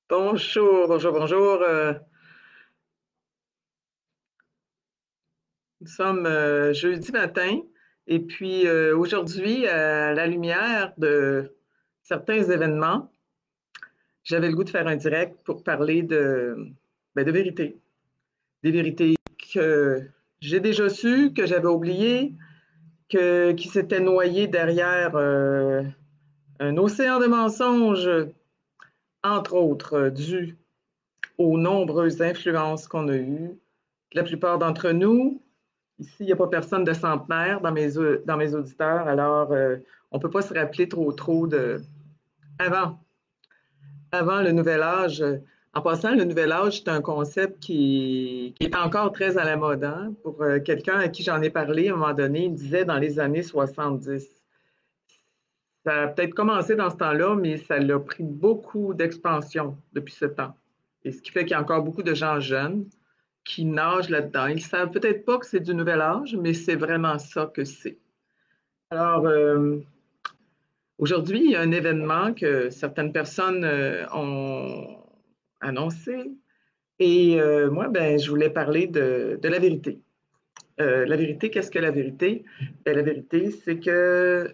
Bonjour, bonjour, bonjour. Nous sommes jeudi matin et puis aujourd'hui, à la lumière de certains événements, j'avais le goût de faire un direct pour parler de vérité. Des vérités que j'ai déjà sues, que j'avais oubliées, qui s'étaient noyées derrière un océan de mensonges, entre autres, dû aux nombreuses influences qu'on a eues. La plupart d'entre nous, ici, il n'y a pas personne de centenaire dans mes auditeurs, alors on ne peut pas se rappeler trop de avant, avant le nouvel âge. En passant, le nouvel âge, c'est un concept qui est encore très à la mode. Hein? Pour quelqu'un à qui j'en ai parlé à un moment donné, il disait dans les années 70. Ça a peut-être commencé dans ce temps-là, mais ça a pris beaucoup d'expansion depuis ce temps. Et ce qui fait qu'il y a encore beaucoup de gens jeunes qui nagent là-dedans. Ils ne savent peut-être pas que c'est du nouvel âge, mais c'est vraiment ça que c'est. Alors, aujourd'hui, il y a un événement que certaines personnes ont annoncé. Et moi, ben, je voulais parler de la vérité. La vérité, qu'est-ce que la vérité? Ben, la vérité, c'est que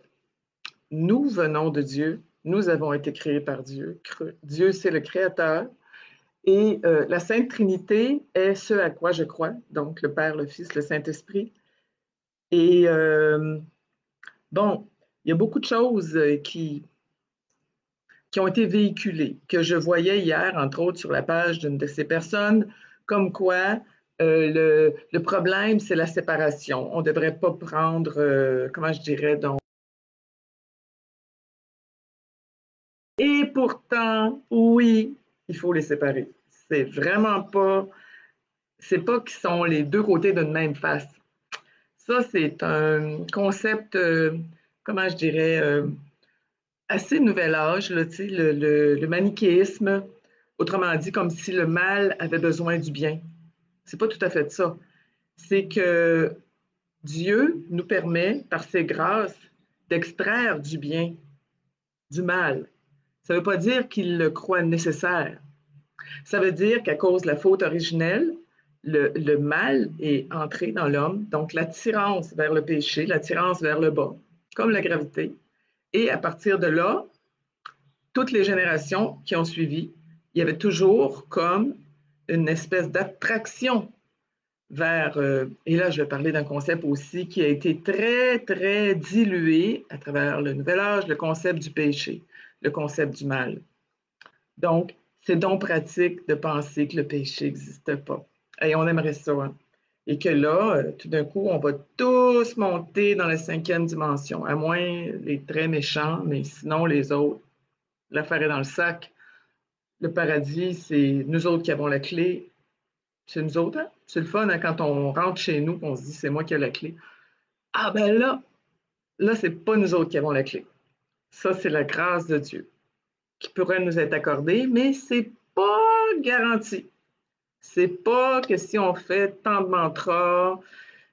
nous venons de Dieu. Nous avons été créés par Dieu. Dieu, c'est le Créateur. Et la Sainte Trinité est ce à quoi je crois, donc le Père, le Fils, le Saint-Esprit. Et bon, il y a beaucoup de choses qui ont été véhiculées, que je voyais hier, entre autres, sur la page d'une de ces personnes, comme quoi le problème, c'est la séparation. On ne devrait pas prendre, comment je dirais, donc. Et pourtant, oui, il faut les séparer. C'est vraiment pas, c'est pas qu'ils sont les deux côtés d'une même face. Ça, c'est un concept, comment je dirais, assez nouvel âge, là, tu sais, le manichéisme, autrement dit, comme si le mal avait besoin du bien. C'est pas tout à fait ça. C'est que Dieu nous permet, par ses grâces, d'extraire du bien du mal. Ça ne veut pas dire qu'il le croit nécessaire. Ça veut dire qu'à cause de la faute originelle, le mal est entré dans l'homme, donc l'attirance vers le péché, l'attirance vers le bas, comme la gravité. Et à partir de là, toutes les générations qui ont suivi, il y avait toujours comme une espèce d'attraction vers, et là je vais parler d'un concept aussi qui a été très, très dilué à travers le Nouvel Âge, le concept du péché, le concept du mal. Donc, c'est donc pratique de penser que le péché n'existe pas. Et on aimerait ça. Hein? Et que là, tout d'un coup, on va tous monter dans la cinquième dimension, à moins les très méchants, mais sinon les autres, l'affaire est dans le sac. Le paradis, c'est nous autres qui avons la clé. C'est nous autres, hein? C'est le fun hein, quand on rentre chez nous, on se dit c'est moi qui ai la clé. Ah ben là, c'est pas nous autres qui avons la clé. Ça, c'est la grâce de Dieu qui pourrait nous être accordée, mais c'est pas garanti. C'est pas que si on fait tant de mantras,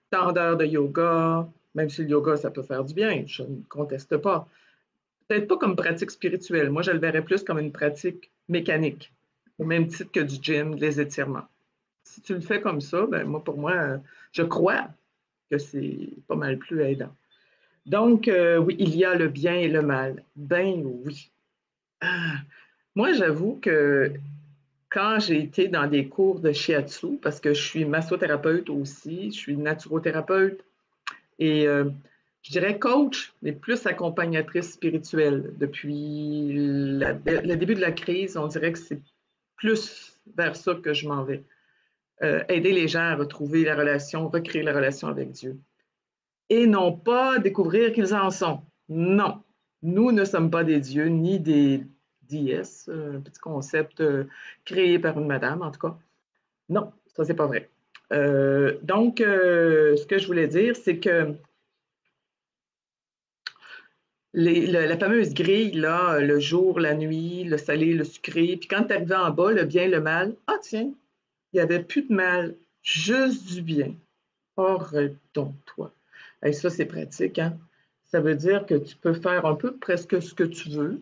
tant d'heures de yoga, même si le yoga, ça peut faire du bien, je ne conteste pas. Peut-être pas comme pratique spirituelle. Moi, je le verrais plus comme une pratique mécanique, au même titre que du gym, des étirements. Si tu le fais comme ça, ben moi, pour moi, je crois que c'est pas mal plus aidant. Donc, oui, il y a le bien et le mal. Ben oui. Ah, moi, j'avoue que quand j'ai été dans des cours de shiatsu, parce que je suis massothérapeute aussi, je suis naturothérapeute et je dirais coach, mais plus accompagnatrice spirituelle. Depuis le début de la crise, on dirait que c'est plus vers ça que je m'en vais. Aider les gens à retrouver la relation, recréer la relation avec Dieu. Et non pas découvrir qu'ils en sont. Non. Nous ne sommes pas des dieux ni des déesses, un petit concept créé par une madame, en tout cas. Non, ça, c'est pas vrai. Donc, ce que je voulais dire, c'est que la fameuse grille, là, le jour, la nuit, le salé, le sucré, puis quand tu arrives en bas, le bien, le mal, ah tiens, il n'y avait plus de mal, juste du bien. Arrête-toi. Et ça, c'est pratique, hein? Ça veut dire que tu peux faire un peu presque ce que tu veux,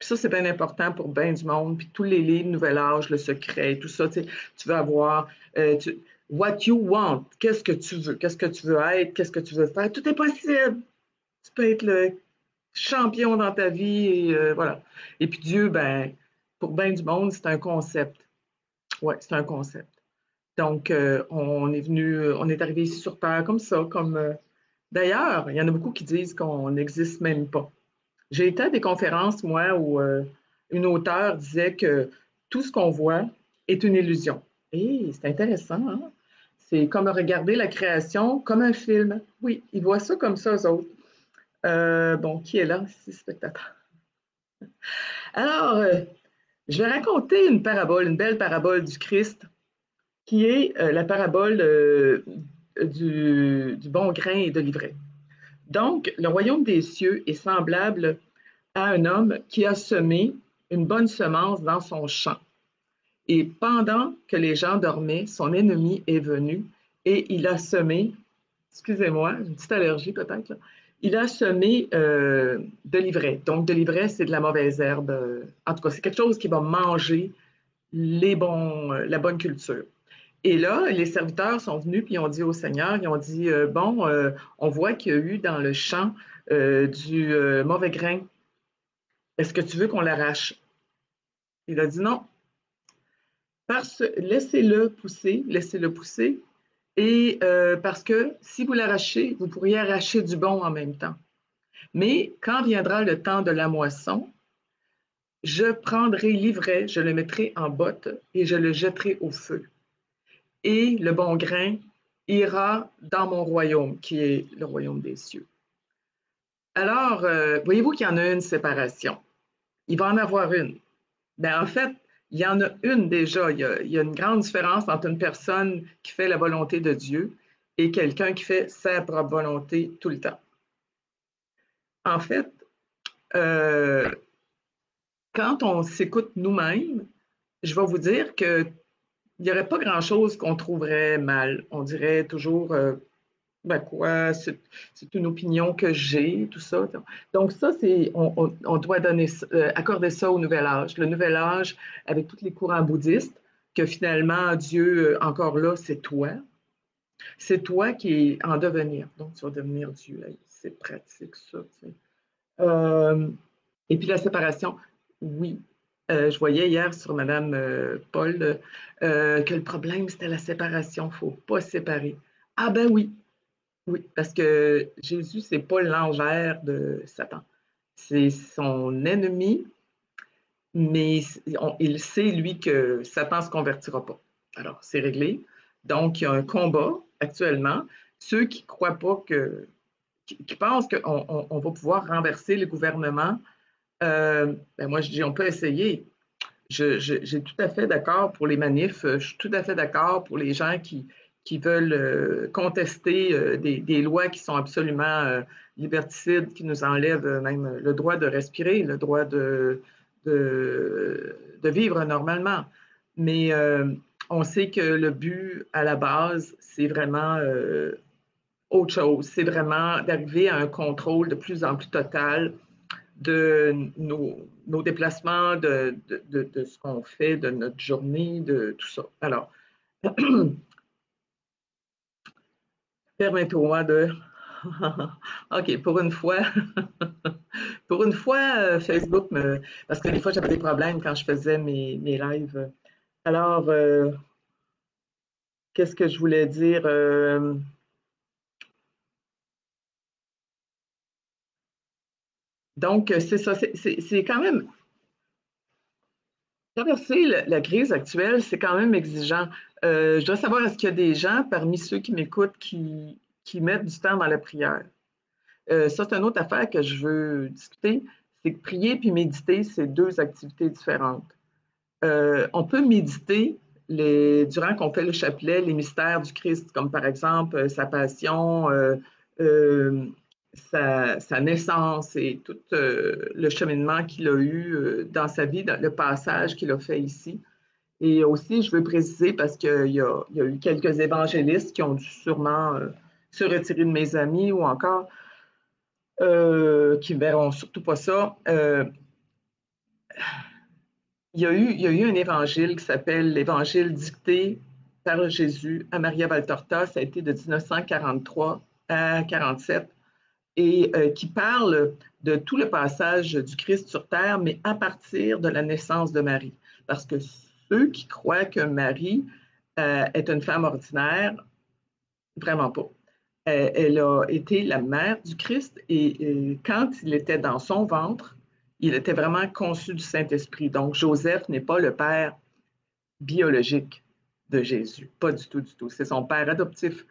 Puis ça, c'est bien important pour bien du monde. Puis tous les livres, Nouvel Âge, Le Secret, tout ça, tu veux avoir what you want, qu'est-ce que tu veux, qu'est-ce que tu veux être, qu'est-ce que tu veux faire. Tout est possible. Tu peux être le champion dans ta vie et voilà. Et puis Dieu, ben, pour bien du monde, c'est un concept. Ouais, c'est un concept. Donc, on est arrivé ici sur Terre comme ça, comme d'ailleurs, il y en a beaucoup qui disent qu'on n'existe même pas. J'ai été à des conférences, moi, où une auteure disait que tout ce qu'on voit est une illusion. Et c'est intéressant, hein? C'est comme regarder la création comme un film. Oui, ils voient ça comme ça, eux autres. Bon, qui est là? Six spectateurs. Alors, je vais raconter une parabole, une belle parabole du Christ, qui est la parabole du bon grain et de l'ivraie. Donc, le royaume des cieux est semblable à un homme qui a semé une bonne semence dans son champ. Et pendant que les gens dormaient, son ennemi est venu et il a semé, excusez-moi, une petite allergie peut-être, là. Il a semé de l'ivraie. Donc, de l'ivraie, c'est de la mauvaise herbe. En tout cas, c'est quelque chose qui va manger la bonne culture. Et là, les serviteurs sont venus puis ils ont dit au Seigneur, ils ont dit, bon, on voit qu'il y a eu dans le champ du mauvais grain. Est-ce que tu veux qu'on l'arrache? Il a dit non, laissez-le pousser, et parce que si vous l'arrachez, vous pourriez arracher du bon en même temps. Mais quand viendra le temps de la moisson, je prendrai l'ivraie, je le mettrai en botte et je le jetterai au feu. Et le bon grain ira dans mon royaume, qui est le royaume des cieux. Alors, voyez-vous qu'il y en a une séparation. Il va en avoir une. Ben, en fait, il y en a une déjà. Il y a une grande différence entre une personne qui fait la volonté de Dieu et quelqu'un qui fait sa propre volonté tout le temps. En fait, euh, quand on s'écoute nous-mêmes, je vais vous dire qu'il n'y aurait pas grand-chose qu'on trouverait mal. On dirait toujours, ben quoi, c'est une opinion que j'ai, tout ça. Donc ça, on doit accorder ça au Nouvel Âge. Le Nouvel Âge, avec tous les courants bouddhistes, que finalement, Dieu, encore là, c'est toi. C'est toi qui es en devenir. Donc, tu vas devenir Dieu. C'est pratique, ça. Tu sais. Euh, et puis la séparation, oui. Je voyais hier sur Madame Paul que le problème, c'était la séparation. Il ne faut pas séparer. Ah ben oui, oui, parce que Jésus, c'est pas l'envers de Satan. C'est son ennemi, mais il sait, lui, que Satan ne se convertira pas. Alors, c'est réglé. Donc, il y a un combat actuellement. Ceux qui croient pas qui pensent qu'on va pouvoir renverser le gouvernement, ben moi, je dis, on peut essayer. J'ai tout à fait d'accord pour les manifs, je suis tout à fait d'accord pour les gens qui veulent contester des lois qui sont absolument liberticides, qui nous enlèvent même le droit de respirer, le droit de vivre normalement. Mais on sait que le but à la base, c'est vraiment autre chose. C'est vraiment d'arriver à un contrôle de plus en plus total de nos déplacements, de ce qu'on fait, de notre journée, de tout ça. Alors, permets-toi de... OK, pour une fois, Facebook me... Parce que des fois, j'avais des problèmes quand je faisais mes lives. Alors, qu'est-ce que je voulais dire? Donc, c'est ça, c'est quand même traverser la crise actuelle, c'est quand même exigeant. Je dois savoir, est-ce qu'il y a des gens parmi ceux qui m'écoutent qui mettent du temps dans la prière? Ça, c'est une autre affaire que je veux discuter. C'est que prier puis méditer, c'est deux activités différentes. On peut méditer durant qu'on fait le chapelet, les mystères du Christ, comme par exemple sa passion, euh, sa naissance et tout le cheminement qu'il a eu dans sa vie, dans le passage qu'il a fait ici. Et aussi, je veux préciser, parce qu'il y a eu quelques évangélistes qui ont dû sûrement se retirer de mes amis ou encore qui ne verront surtout pas ça. il y a eu un évangile qui s'appelle l'Évangile dicté par Jésus à Maria Valtorta. Ça a été de 1943 à 47 et qui parle de tout le passage du Christ sur terre, mais à partir de la naissance de Marie. Parce que ceux qui croient que Marie est une femme ordinaire, vraiment pas. Elle a été la mère du Christ et quand il était dans son ventre, il était vraiment conçu du Saint-Esprit. Donc, Joseph n'est pas le père biologique de Jésus. Pas du tout, du tout. C'est son père adoptif.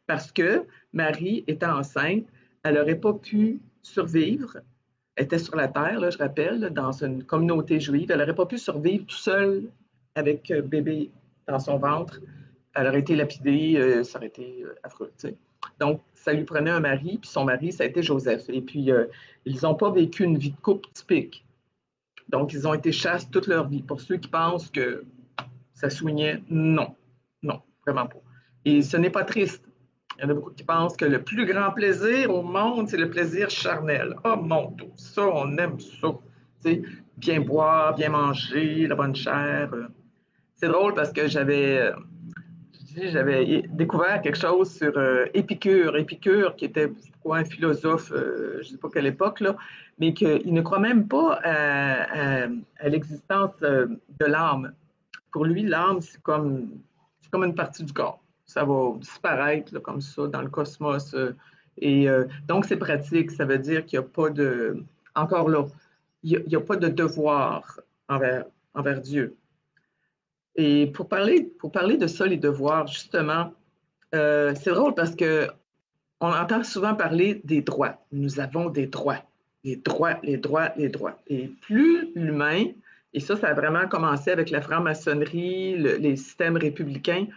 Parce que Marie étant enceinte, elle n'aurait pas pu survivre. Elle était sur la terre, là, je rappelle, dans une communauté juive. Elle n'aurait pas pu survivre tout seul avec bébé dans son ventre. Elle aurait été lapidée, ça aurait été affreux. Tu sais. Donc, ça lui prenait un mari, puis son mari, ça a été Joseph. Et puis, ils n'ont pas vécu une vie de couple typique. Donc, ils ont été chastes toute leur vie. Pour ceux qui pensent que ça soignait, non, non, vraiment pas. Et ce n'est pas triste. Il y en a beaucoup qui pensent que le plus grand plaisir au monde, c'est le plaisir charnel. Oh mon Dieu, ça, on aime ça. Tu sais, bien boire, bien manger, la bonne chair. C'est drôle parce que j'avais découvert quelque chose sur Épicure. Épicure, qui était quoi, un philosophe, je ne sais pas quelle époque, là, mais qu'il ne croit même pas à l'existence de l'âme. Pour lui, l'âme, c'est comme une partie du corps. Ça va disparaître là, comme ça dans le cosmos. Donc, c'est pratique. Ça veut dire qu'il n'y a pas de. Encore là, il n'y a pas de devoir envers Dieu. Et pour parler de ça, les devoirs, justement, c'est drôle parce que on entend souvent parler des droits. Nous avons des droits. Les droits, les droits, les droits. Et plus l'humain, et ça a vraiment commencé avec la franc-maçonnerie, les systèmes républicains,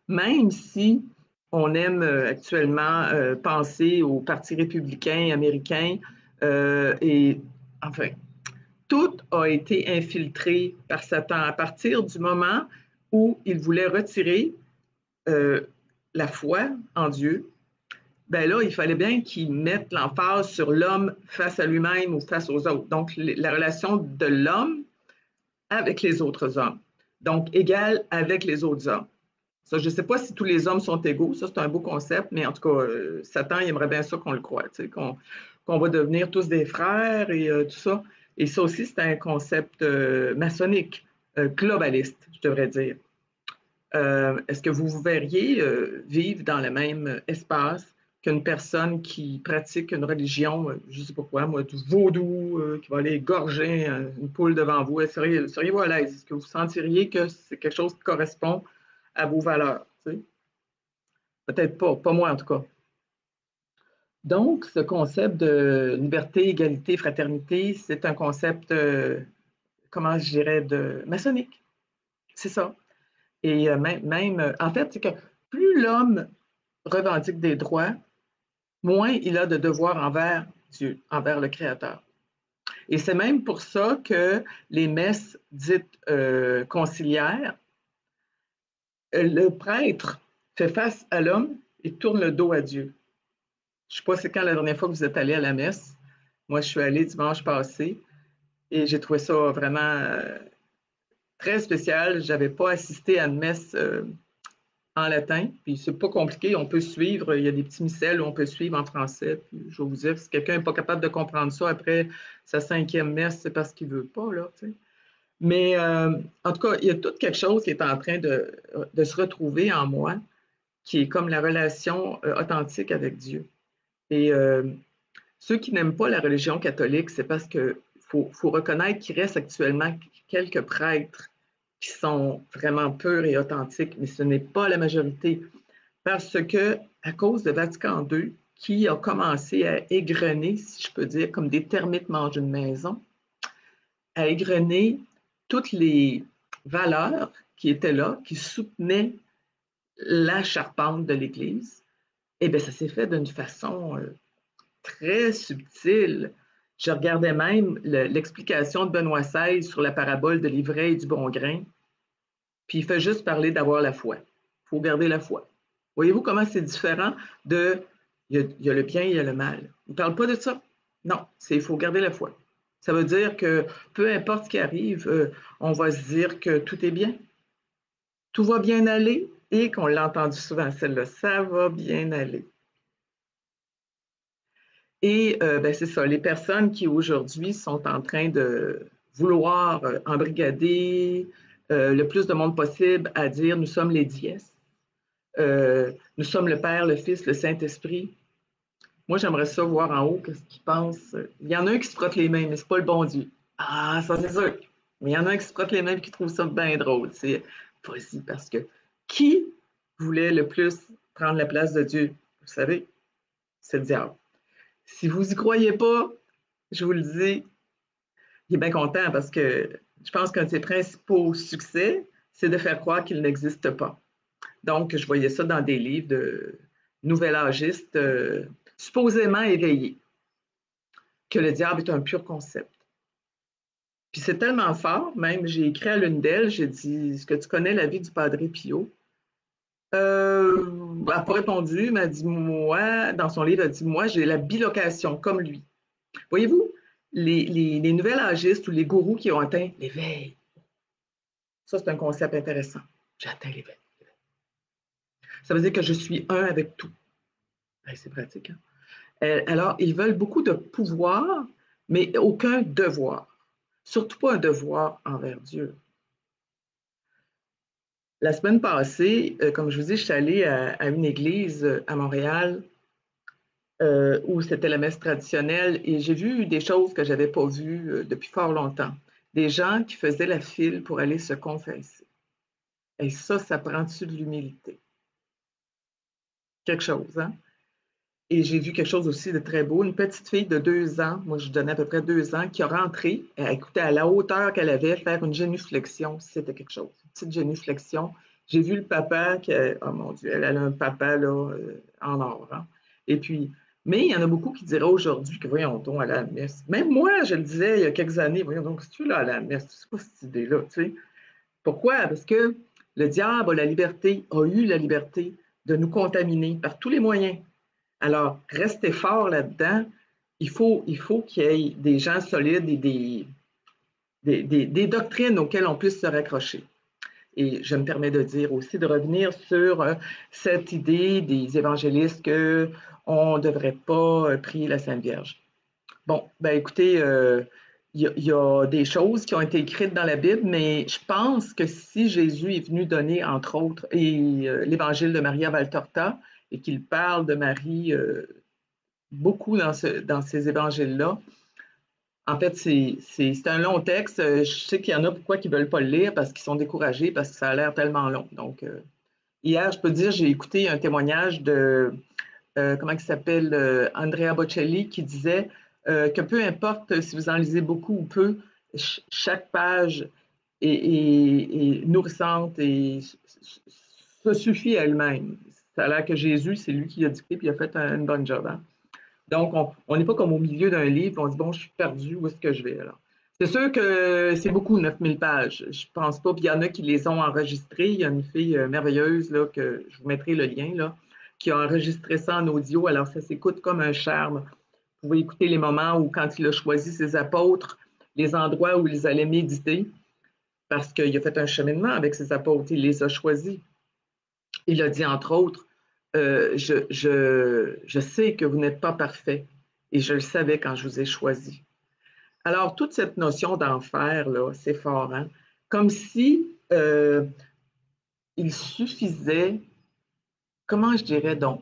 même si on aime actuellement penser au Parti républicain américain, et enfin, tout a été infiltré par Satan à partir du moment où il voulait retirer euh, la foi en Dieu. Ben là, il fallait bien qu'il mette l'emphase sur l'homme face à lui-même ou face aux autres. Donc, la relation de l'homme avec les autres hommes. Donc, égal avec les autres hommes. Ça, je ne sais pas si tous les hommes sont égaux. Ça, c'est un beau concept, mais en tout cas, Satan, il aimerait bien ça qu'on le croie, qu'on va devenir tous des frères et tout ça. Et ça aussi, c'est un concept maçonnique, globaliste, je devrais dire. Est-ce que vous vous verriez vivre dans le même espace qu'une personne qui pratique une religion, je ne sais pas quoi, moi, du vaudou, qui va aller égorger une poule devant vous? Seriez-vous à l'aise? Est-ce que vous sentiriez que c'est quelque chose qui correspond à vos valeurs? Tu sais? Peut-être pas, pas moi en tout cas. Donc, ce concept de liberté, égalité, fraternité, c'est un concept, comment je dirais, de maçonnique. C'est ça. Et même, en fait, c'est que plus l'homme revendique des droits, moins il a de devoirs envers Dieu, envers le Créateur. Et c'est même pour ça que les messes dites conciliaires, le prêtre fait face à l'homme et tourne le dos à Dieu. Je ne sais pas c'est quand la dernière fois que vous êtes allé à la messe. Moi, je suis allée dimanche passé et j'ai trouvé ça vraiment très spécial. Je n'avais pas assisté à une messe en latin, puis c'est pas compliqué, on peut suivre, il y a des petits missels où on peut suivre en français, puis je vais vous dire, si quelqu'un n'est pas capable de comprendre ça après sa cinquième messe, c'est parce qu'il ne veut pas, là, tu sais. Mais en tout cas, il y a tout quelque chose qui est en train de se retrouver en moi, qui est comme la relation authentique avec Dieu. Et ceux qui n'aiment pas la religion catholique, c'est parce qu'il faut reconnaître qu'il reste actuellement quelques prêtres qui sont vraiment purs et authentiques, mais ce n'est pas la majorité. Parce que, à cause de Vatican II, qui a commencé à égrener, si je peux dire, comme des termites mangent une maison, à égrener toutes les valeurs qui étaient là, qui soutenaient la charpente de l'Église, eh bien, ça s'est fait d'une façon très subtile. Je regardais même l'explication de Benoît XVI sur la parabole de l'ivraie et du bon grain, puis il fait juste parler d'avoir la foi. Il faut garder la foi. Voyez-vous comment c'est différent de il y a le bien et il y a le mal. Il ne parle pas de ça. Non, c'est il faut garder la foi. Ça veut dire que peu importe ce qui arrive, on va se dire que tout est bien, tout va bien aller et qu'on l'a entendu souvent, celle-là, ça va bien aller. Et ben, c'est ça, les personnes qui aujourd'hui sont en train de vouloir embrigader le plus de monde possible à dire nous sommes les dièses, nous sommes le Père, le Fils, le Saint-Esprit. Moi, j'aimerais ça voir en haut ce qu'ils pensent. Il y en a un qui se frotte les mains, mais c'est pas le bon Dieu. Ah, ça c'est sûr. Mais il y en a un qui se frotte les mains et qui trouve ça bien drôle. C'est vas-y, parce que qui voulait le plus prendre la place de Dieu? Vous savez, c'est le diable. Si vous y croyez pas, je vous le dis, il est bien content parce que je pense qu'un de ses principaux succès, c'est de faire croire qu'il n'existe pas. Donc, je voyais ça dans des livres de nouvel-âgistes supposément éveillés, que le diable est un pur concept. Puis c'est tellement fort, même, j'ai écrit à l'une d'elles, j'ai dit, est-ce que tu connais la vie du Padre Pio? Elle n'a pas répondu, elle m'a dit, moi, dans son livre, elle a dit, moi, j'ai la bilocation, comme lui. Voyez-vous, les nouvelles agistes ou les gourous qui ont atteint l'éveil, ça, c'est un concept intéressant. J'ai atteint l'éveil. Ça veut dire que je suis un avec tout. C'est pratique, hein? Alors, ils veulent beaucoup de pouvoir, mais aucun devoir. Surtout pas un devoir envers Dieu. La semaine passée, comme je vous dis, je suis allée à une église à Montréal où c'était la messe traditionnelle et j'ai vu des choses que je n'avais pas vues depuis fort longtemps. Des gens qui faisaient la file pour aller se confesser. Et ça prend-tu de l'humilité? Quelque chose, hein? Et j'ai vu quelque chose aussi de très beau. Une petite fille de 2 ans, moi je donnais à peu près 2 ans, qui a rentré, elle écoutait à la hauteur qu'elle avait, faire une génuflexion, si c'était quelque chose. Une petite génuflexion. J'ai vu le papa, oh mon Dieu, elle a un papa là, en or. Hein? Et puis, mais il y en a beaucoup qui diraient aujourd'hui que voyons donc à la messe. Même moi, je le disais il y a quelques années, voyons donc, si tu es là à la messe, c'est quoi cette idée-là, tu sais? Pourquoi? Parce que le diable a la liberté, a eu la liberté de nous contaminer par tous les moyens. Alors, restez fort là-dedans. Il faut qu'il y ait des gens solides et des doctrines auxquelles on puisse se raccrocher. Et je me permets de dire aussi, de revenir sur cette idée des évangélistes qu'on ne devrait pas prier la Sainte Vierge. Bon, ben écoutez, y a des choses qui ont été écrites dans la Bible, mais je pense que si Jésus est venu donner, entre autres, l'évangile de Maria Valtorta, et qu'il parle de Marie beaucoup dans ces évangiles-là. En fait, c'est un long texte. Je sais qu'il y en a pourquoi qui ne veulent pas le lire parce qu'ils sont découragés, parce que ça a l'air tellement long. Donc, hier, je peux dire, j'ai écouté un témoignage de, comment il s'appelle, Andrea Bocelli, qui disait que peu importe si vous en lisez beaucoup ou peu, chaque page est nourrissante et se suffit à elle-même. Ça a l'air que Jésus, c'est lui qui a dicté et il a fait une bonne job. Hein? Donc, on n'est pas comme au milieu d'un livre, on se dit, bon, je suis perdu, où est-ce que je vais alors? C'est sûr que c'est beaucoup, 9000 pages. Je pense pas, puis il y en a qui les ont enregistrées. Il y a une fille merveilleuse, là, que je vous mettrai le lien, là, qui a enregistré ça en audio. Alors, ça s'écoute comme un charme. Vous pouvez écouter les moments où, quand il a choisi ses apôtres, les endroits où ils allaient méditer, parce qu'il a fait un cheminement avec ses apôtres, il les a choisis. Il a dit, entre autres, je sais que vous n'êtes pas parfait et je le savais quand je vous ai choisi. Alors, toute cette notion d'enfer, là, c'est fort, hein? Comme si il suffisait, comment je dirais donc,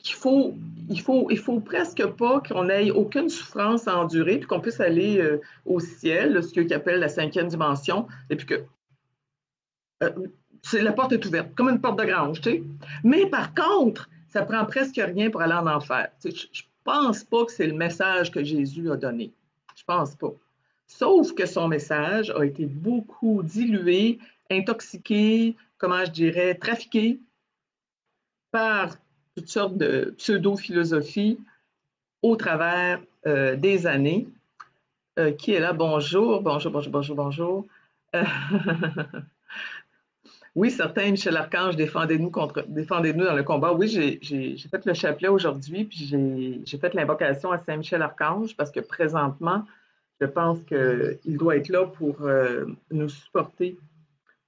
il faut presque pas qu'on ait aucune souffrance à endurer, puis qu'on puisse aller au ciel, là, ce qu'ils appellent la cinquième dimension, et puis que euh, la porte est ouverte, comme une porte de grange, tu sais. Mais par contre, ça prend presque rien pour aller en enfer. Tu sais, je pense pas que c'est le message que Jésus a donné. Je pense pas. Sauf que son message a été beaucoup dilué, intoxiqué, comment je dirais, trafiqué par toutes sortes de pseudo-philosophies au travers des années. Qui est là? Bonjour, bonjour, bonjour, bonjour, bonjour. Euh, Oui, certains, Michel Archange, défendez-nous dans le combat. Oui, j'ai fait le chapelet aujourd'hui, puis j'ai fait l'invocation à Saint-Michel Archange parce que présentement, Je pense qu'il doit être là pour nous supporter.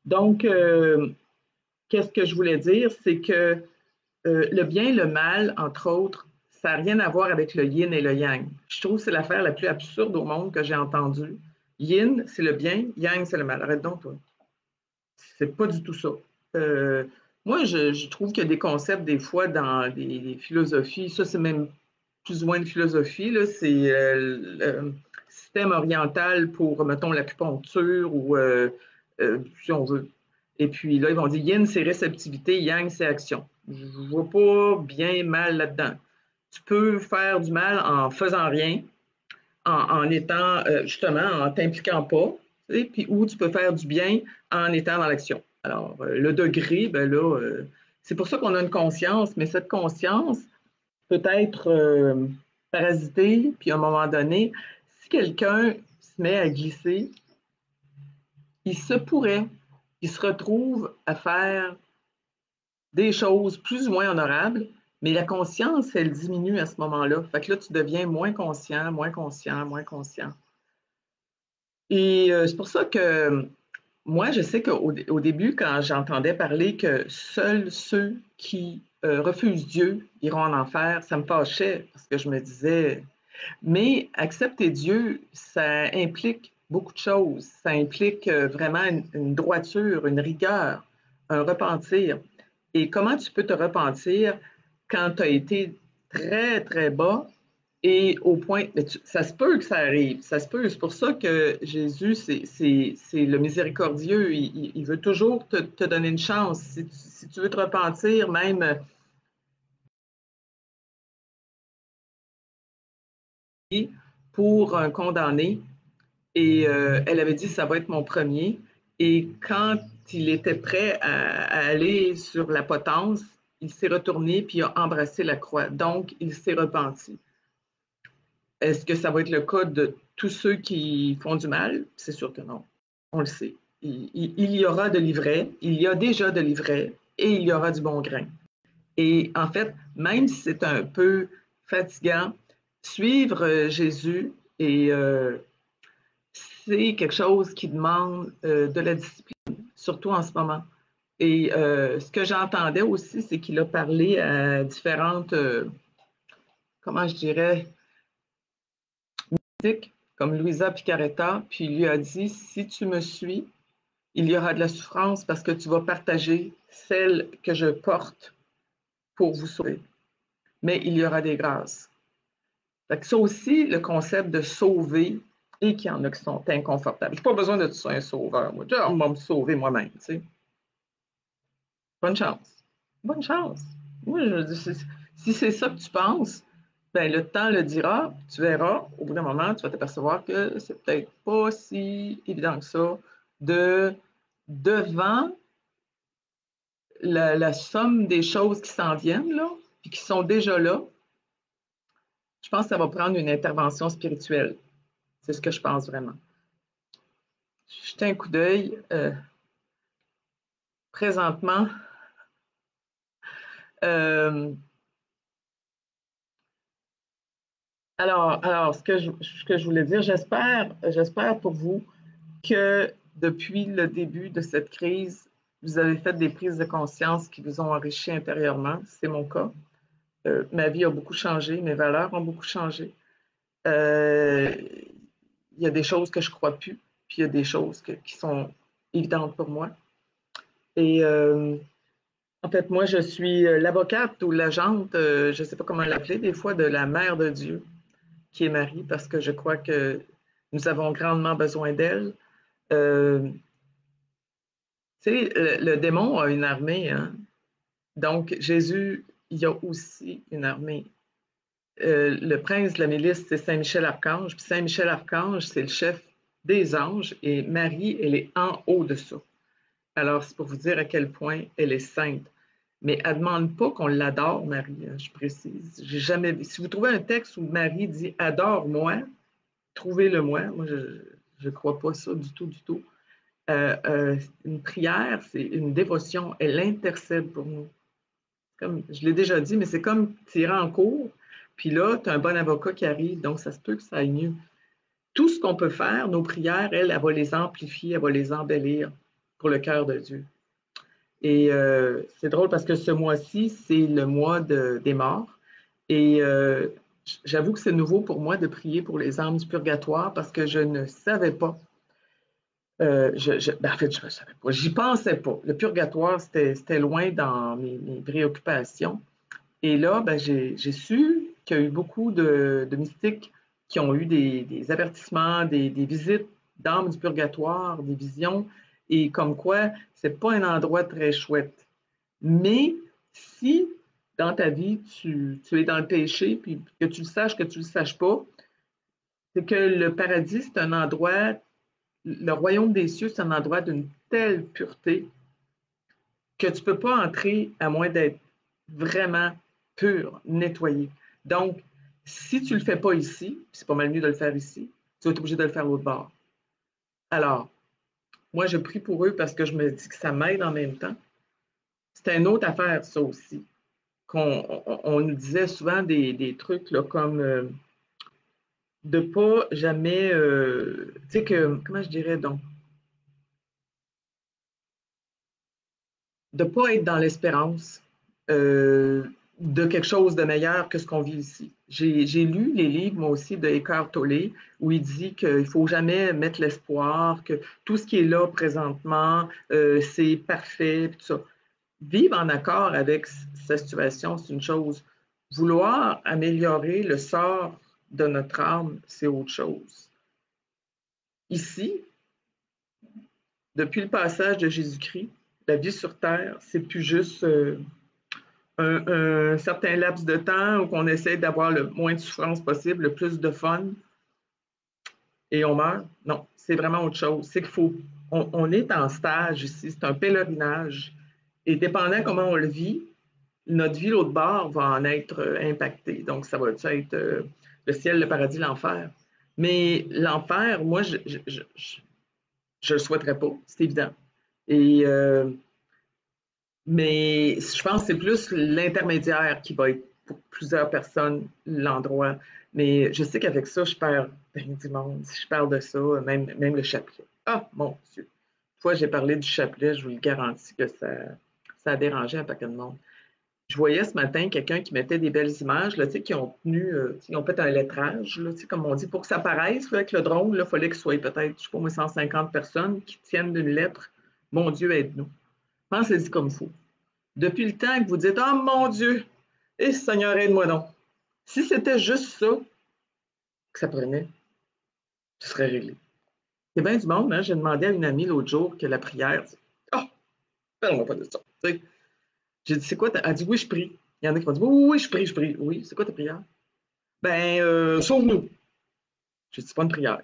Donc, qu'est-ce que je voulais dire? C'est que le bien et le mal, entre autres, ça n'a rien à voir avec le yin et le yang. Je trouve que c'est l'affaire la plus absurde au monde que j'ai entendue. Yin, c'est le bien, yang, c'est le mal. Arrête donc, toi. C'est pas du tout ça. Euh, Moi, je trouve qu'il y a des concepts, des fois, dans des philosophies. Ça, c'est même plus ou moins une philosophie, là. C'est le système oriental pour, mettons, l'acupuncture ou, si on veut. Et puis là, ils vont dire yin, c'est réceptivité, yang, c'est action. Je ne vois pas bien mal là-dedans. Tu peux faire du mal en faisant rien, en étant justement, en t'impliquant pas, tu sais, puis ou tu peux faire du bien en étant dans l'action. Alors, le degré, ben là, c'est pour ça qu'on a une conscience, mais cette conscience peut être parasitée, puis à un moment donné, si quelqu'un se met à glisser, il se pourrait qu'il se retrouve à faire des choses plus ou moins honorables, mais la conscience, elle diminue à ce moment-là. Fait que là, tu deviens moins conscient, moins conscient, moins conscient. Et c'est pour ça que moi, je sais qu'au début, quand j'entendais parler que seuls ceux qui refusent Dieu iront en enfer, ça me fâchait parce que je me disais, mais accepter Dieu, ça implique beaucoup de choses. Ça implique vraiment une droiture, une rigueur, un repentir. Et comment tu peux te repentir quand tu as été très, très bas et au point, ça se peut que ça arrive, ça se peut. C'est pour ça que Jésus, c'est le miséricordieux. Il veut toujours te donner une chance. Si tu veux te repentir, même pour un condamné, et elle avait dit, ça va être mon premier. Et quand il était prêt à aller sur la potence, il s'est retourné puis a embrassé la croix. Donc, il s'est repenti. Est-ce que ça va être le cas de tous ceux qui font du mal? C'est sûr que non. On le sait. Il y aura de l'ivraie, il y a déjà de l'ivraie et il y aura du bon grain. Et en fait, même si c'est un peu fatigant, suivre Jésus et c'est quelque chose qui demande de la discipline, surtout en ce moment. Et ce que j'entendais aussi, c'est qu'il a parlé à différentes, comment je dirais, comme Luisa Picaretta, puis il lui a dit, si tu me suis, il y aura de la souffrance parce que tu vas partager celle que je porte pour vous sauver. Mais il y aura des grâces. Fait que ça aussi, le concept de sauver, et qu'il y en a qui sont inconfortables. Je n'ai pas besoin de un sauveur. Moi, on va me sauver moi-même. Tu sais. Bonne chance. Bonne chance. Moi, je dis, si c'est ça que tu penses, ben, le temps le dira, tu verras, au bout d'un moment, tu vas t'apercevoir que c'est peut-être pas si évident que ça de devant la somme des choses qui s'en viennent, là, puis qui sont déjà là, je pense que ça va prendre une intervention spirituelle. C'est ce que je pense vraiment. Jetez un coup d'œil. Présentement, euh, alors ce que je voulais dire, j'espère pour vous que depuis le début de cette crise, vous avez fait des prises de conscience qui vous ont enrichi intérieurement. C'est mon cas. Ma vie a beaucoup changé, mes valeurs ont beaucoup changé. Euh, il y a des choses que je ne crois plus, puis il y a des choses qui sont évidentes pour moi. Et en fait, moi, je suis l'avocate ou l'agente, je ne sais pas comment l'appeler, des fois, de la Mère de Dieu, qui est Marie, parce que je crois que nous avons grandement besoin d'elle. Tu sais, le démon a une armée, hein? Donc, Jésus, il y a aussi une armée. Le prince de la milice, c'est Saint-Michel-Archange. Puis Saint-Michel-Archange, c'est le chef des anges. Et Marie, elle est en haut de ça. Alors, c'est pour vous dire à quel point elle est sainte. Mais elle ne demande pas qu'on l'adore, Marie, hein, je précise. J'ai jamais vu. Si vous trouvez un texte où Marie dit adore-moi, trouvez-le moi. Moi, je ne crois pas ça du tout, du tout. Une prière, c'est une dévotion. Elle intercède pour nous. Comme, je l'ai déjà dit, mais c'est comme tirer en cours. Puis là, tu as un bon avocat qui arrive, donc ça se peut que ça aille mieux. tout ce qu'on peut faire, nos prières, elle va les amplifier, elle va les embellir pour le cœur de Dieu. Et c'est drôle parce que ce mois-ci, c'est le mois des morts. Et j'avoue que c'est nouveau pour moi de prier pour les âmes du purgatoire parce que je ne savais pas. En fait, je ne savais pas. J'y pensais pas. Le purgatoire, c'était loin dans mes préoccupations. Et là, ben, j'ai su qu'il y a eu beaucoup de mystiques qui ont eu des avertissements, des visites d'âmes du purgatoire, des visions, et comme quoi, c'est pas un endroit très chouette. Mais si dans ta vie, tu es dans le péché, puis que tu le saches, que tu le saches pas, c'est que le paradis, c'est un endroit, le royaume des cieux, c'est un endroit d'une telle pureté que tu ne peux pas entrer à moins d'être vraiment pur, nettoyé. Donc, si tu ne le fais pas ici, c'est pas mal mieux de le faire ici, tu vas être obligé de le faire l'autre bord. Alors, moi, je prie pour eux parce que je me dis que ça m'aide en même temps. C'est une autre affaire, ça aussi. On nous disait souvent des trucs là, comme de pas jamais, tu sais que, comment je dirais donc, de pas être dans l'espérance de quelque chose de meilleur que ce qu'on vit ici. J'ai lu les livres, moi aussi, de Eckhart Tolle, où il dit qu'il ne faut jamais mettre l'espoir, que tout ce qui est là présentement, c'est parfait, tout ça. Vivre en accord avec sa situation, c'est une chose. Vouloir améliorer le sort de notre âme, c'est autre chose. Ici, depuis le passage de Jésus-Christ, la vie sur Terre, c'est plus juste un certain laps de temps où on essaie d'avoir le moins de souffrance possible, le plus de fun, et on meurt. Non, c'est vraiment autre chose. C'est qu'il faut, on est en stage ici, c'est un pèlerinage. Et dépendant comment on le vit, notre vie l'autre bord va en être impactée. Donc, ça va être le ciel, le paradis, l'enfer. Mais l'enfer, moi, je le souhaiterais pas, c'est évident. Et mais je pense que c'est plus l'intermédiaire qui va être pour plusieurs personnes l'endroit. Mais je sais qu'avec ça, je perds ben, du monde. Si je parle de ça, même le chapelet. Ah, mon Dieu. Une fois, j'ai parlé du chapelet, je vous le garantis que ça a dérangé un paquet de monde. Je voyais ce matin quelqu'un qui mettait des belles images, là, qui ont tenu, ils ont fait un lettrage, là, comme on dit, pour que ça paraisse là, avec le drone, il fallait qu'il soit peut-être, je sais pas moi, 150 personnes qui tiennent une lettre. Mon Dieu, aide-nous. Pensez-y comme il faut. Depuis le temps que vous dites oh mon Dieu, et Seigneur, aide-moi donc. Si c'était juste ça que ça prenait, ce serait réglé. C'est bien du monde, hein? J'ai demandé à une amie l'autre jour que la prière, oh, parle-moi pas de ça. J'ai dit, c'est quoi? Elle a dit, oui, je prie. Il y en a qui vont dire, oui, oui, je prie, je prie. Oui, c'est quoi ta prière? Ben, sauve-nous. J'ai dit, c'est pas une prière.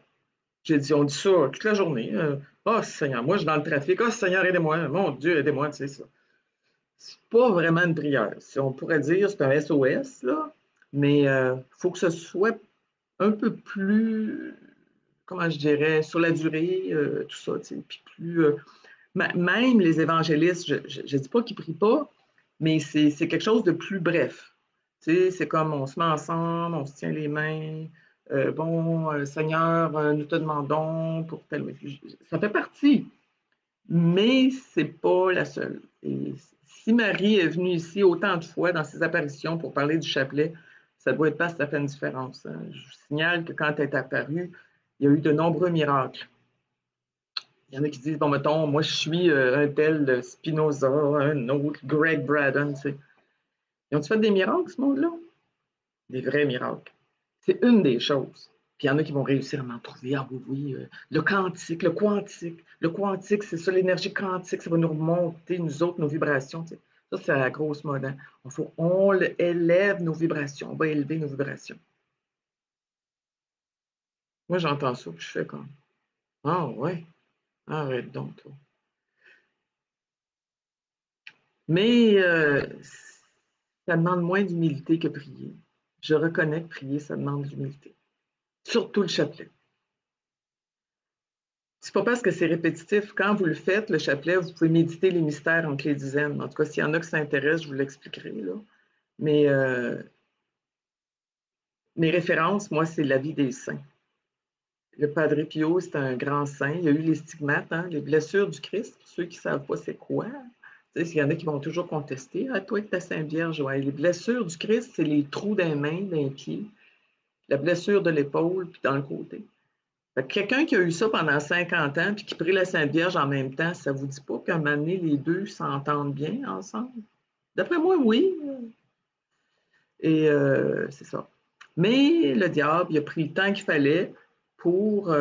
J'ai dit, on dit ça toute la journée. Oh, Seigneur, moi, je suis dans le trafic. Oh, Seigneur, aidez-moi. Mon Dieu, aidez-moi, tu sais ça. C'est pas vraiment une prière. Si on pourrait dire, c'est un SOS, là, mais il faut que ce soit un peu plus, comment je dirais, sur la durée, tout ça, tu sais, puis plus, même les évangélistes, je ne dis pas qu'ils ne prient pas, mais c'est quelque chose de plus bref. Tu sais, c'est comme on se met ensemble, on se tient les mains. Bon, Seigneur, nous te demandons pour tel. Ça fait partie, mais c'est pas la seule. Et si Marie est venue ici autant de fois dans ses apparitions pour parler du chapelet, ça doit être parce que ça fait une différence. Hein. Je vous signale que quand elle est apparue, il y a eu de nombreux miracles. Il y en a qui disent, bon, mettons, moi, je suis un tel Spinoza, un autre, Greg Braden, tu sais. Ils ont-tu fait des miracles, ce monde-là? Des vrais miracles. C'est une des choses. Puis il y en a qui vont réussir à m'en trouver. Ah oui, oui, le quantique, le quantique. Le quantique, c'est ça, l'énergie quantique, ça va nous remonter, nous autres, nos vibrations. Tu sais. Ça, c'est la grosse mode. Hein. On élève nos vibrations, on va élever nos vibrations. Moi, j'entends ça, puis je fais comme, ah ouais, arrête donc, toi. Mais ça demande moins d'humilité que prier. Je reconnais que prier, ça demande de l'humilité. Surtout le chapelet. C'est pas parce que c'est répétitif. Quand vous le faites, le chapelet, vous pouvez méditer les mystères entre les dizaines. En tout cas, s'il y en a qui s'intéressent, je vous l'expliquerai. Là. Mais mes références, moi, c'est la vie des saints. le Padre Pio, c'est un grand saint. Il y a eu les stigmates, hein, les blessures du Christ, pour ceux qui ne savent pas c'est quoi. Tu sais, il y en a qui vont toujours contester. Ah, toi, avec ta Sainte Vierge, ouais. Les blessures du Christ, c'est les trous des mains, des pieds, la blessure de l'épaule, puis dans le côté. Quelqu'un qui a eu ça pendant 50 ans, puis qui prie la Sainte Vierge en même temps, ça ne vous dit pas qu'à un moment donné, les deux s'entendent bien ensemble? D'après moi, oui. Et c'est ça. Mais le diable, il a pris le temps qu'il fallait pour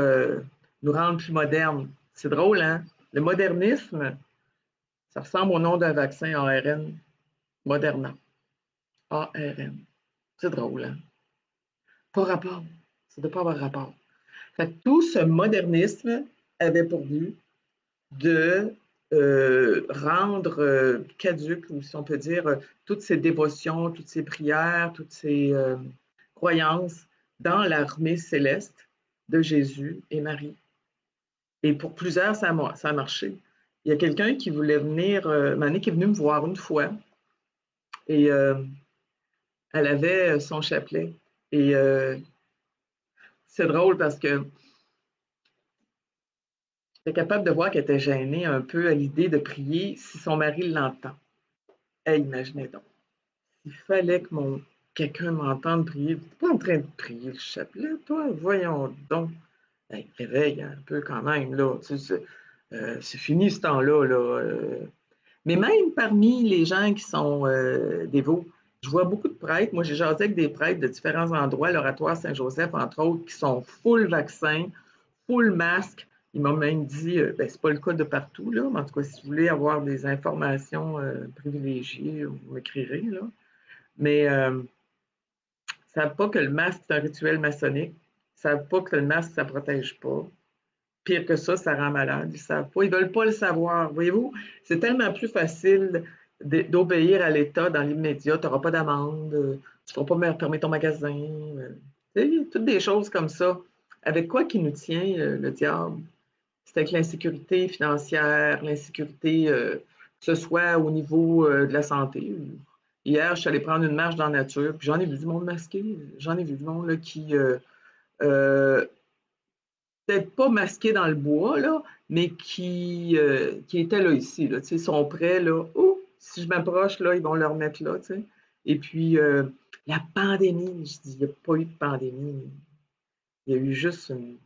nous rendre plus modernes. C'est drôle, hein? Le modernisme, ça ressemble au nom d'un vaccin ARN, Moderna. ARN. C'est drôle, hein? Pas rapport. Ça ne doit pas avoir rapport. Fait que tout ce modernisme avait pour but de rendre caduques, ou si on peut dire, toutes ces dévotions, toutes ces prières, toutes ces croyances dans l'armée céleste de Jésus et Marie. Et pour plusieurs, ça a marché. Il y a quelqu'un qui voulait venir, Mané, qui est venu me voir une fois, et elle avait son chapelet. Et c'est drôle parce que j'étais capable de voir qu'elle était gênée un peu à l'idée de prier si son mari l'entend. Hey, imaginez donc. Il fallait que quelqu'un m'entende prier. Tu n'es pas en train de prier le chapelet, toi? Voyons donc. Hey, réveille un peu quand même, là. C'est fini ce temps-là, là. Mais même parmi les gens qui sont dévots, je vois beaucoup de prêtres. Moi, j'ai jasé avec des prêtres de différents endroits, l'oratoire Saint-Joseph, entre autres, qui sont full vaccin, full masque. Il m'a même dit, ben, c'est pas le cas de partout, là, mais en tout cas, si vous voulez avoir des informations privilégiées, vous m'écrirez, là. Mais ils ne savent pas que le masque, c'est un rituel maçonnique. Ils ne savent pas que le masque, ça ne protège pas. Pire que ça rend malade. Ils ne savent pas. Ils ne veulent pas le savoir. Voyez-vous, c'est tellement plus facile d'obéir à l'État dans l'immédiat. Tu n'auras pas d'amende, tu ne feras pas fermer ton magasin. Toutes des choses comme ça. Avec quoi qui nous tient, le diable? C'est avec l'insécurité financière, l'insécurité, que ce soit au niveau de la santé. Hier, je suis allée prendre une marche dans la nature, puis j'en ai vu du monde masqué. J'en ai vu du monde là, qui, peut-être pas masqué dans le bois, là, mais qui étaient là ici. Là, sont prêts. Là. Oh, si je m'approche, là, ils vont le remettre là. T'sais. Et puis, la pandémie, je dis, il n'y a pas eu de pandémie. Il y a eu juste une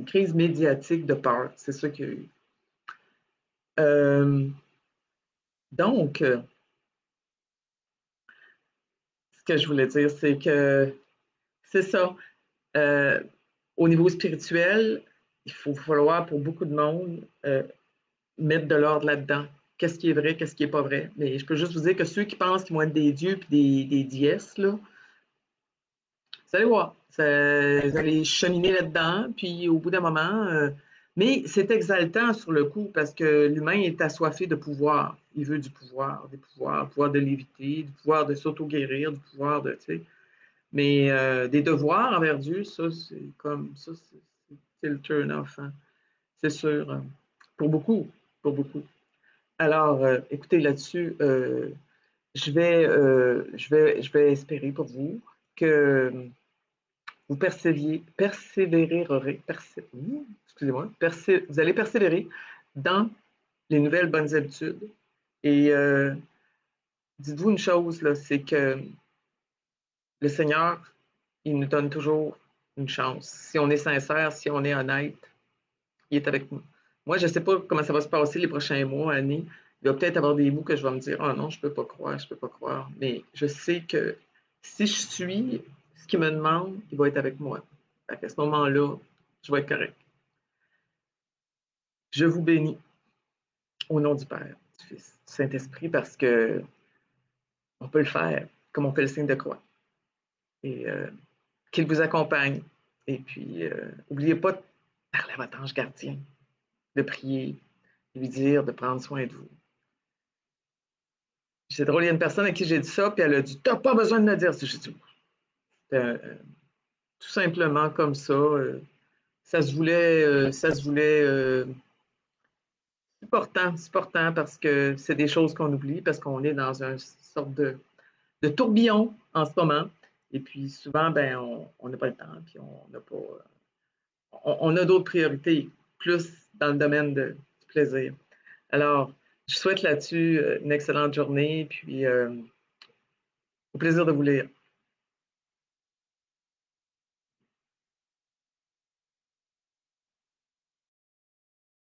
crise médiatique de peur. C'est ça qu'il y a eu. Donc, ce que je voulais dire, c'est que c'est ça. Au niveau spirituel, il faut falloir pour beaucoup de monde mettre de l'ordre là-dedans. Qu'est-ce qui est vrai, qu'est-ce qui n'est pas vrai. Mais je peux juste vous dire que ceux qui pensent qu'ils vont être des dieux et des dièses, là, vous allez voir. Vous allez cheminer là-dedans, puis au bout d'un moment. Mais c'est exaltant sur le coup parce que l'humain est assoiffé de pouvoir. Il veut du pouvoir, des pouvoirs, le pouvoir de l'éviter, du pouvoir de s'auto-guérir, du pouvoir de. Tu sais. Mais des devoirs envers Dieu, ça, c'est comme. Ça, c'est le turn-off. Hein. C'est sûr. Pour beaucoup. Pour beaucoup. Alors, écoutez, là-dessus, je vais espérer pour vous que vous persévérerez, excusez-moi, vous allez persévérer dans les nouvelles bonnes habitudes. Et dites-vous une chose, là, c'est que le Seigneur, il nous donne toujours une chance. Si on est sincère, si on est honnête, il est avec nous. Moi, je ne sais pas comment ça va se passer les prochains mois, années. Il va peut-être avoir des bouts que je vais me dire, oh non, je ne peux pas croire, je ne peux pas croire. Mais je sais que si je suis ce qu'il me demande, il va être avec moi. À ce moment-là, je vais être correct. Je vous bénis au nom du Père, du Fils, du Saint-Esprit, parce que on peut le faire comme on fait le signe de croix. Et qu'il vous accompagne. Et puis, n'oubliez pas de parler à votre ange gardien, de prier, de lui dire de prendre soin de vous. C'est drôle, il y a une personne à qui j'ai dit ça, puis elle a dit, t'as pas besoin de me dire ça. J'ai dit, tout simplement comme ça. Ça se voulait, c'est important parce que c'est des choses qu'on oublie, parce qu'on est dans une sorte de tourbillon en ce moment. Et puis souvent, ben, on n'a pas le temps, puis on n'a pas. on a d'autres priorités, plus dans le domaine du plaisir. Alors, je souhaite là-dessus une excellente journée, puis au plaisir de vous lire.